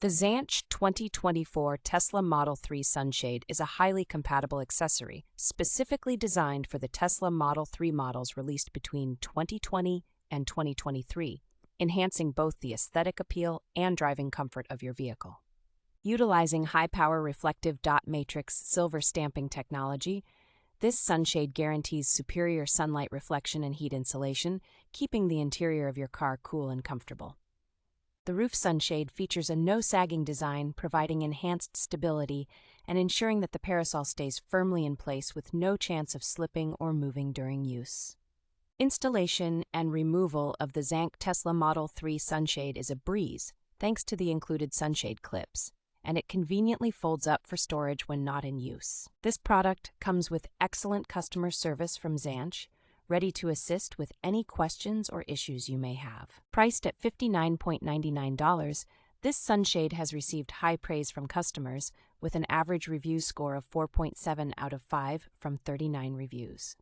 The Zanch 2024 Tesla Model 3 Sunshade is a highly compatible accessory specifically designed for the Tesla Model 3 models released between 2020 and 2023, enhancing both the aesthetic appeal and driving comfort of your vehicle. Utilizing high-power reflective dot matrix silver stamping technology, this sunshade guarantees superior sunlight reflection and heat insulation, keeping the interior of your car cool and comfortable. The roof sunshade features a no-sagging design, providing enhanced stability and ensuring that the parasol stays firmly in place with no chance of slipping or moving during use. Installation and removal of the Zanch Tesla Model 3 sunshade is a breeze thanks to the included sunshade clips, and it conveniently folds up for storage when not in use. This product comes with excellent customer service from Zanch, ready to assist with any questions or issues you may have. Priced at $59.99, this sunshade has received high praise from customers, with an average review score of 4.7 out of 5 from 39 reviews.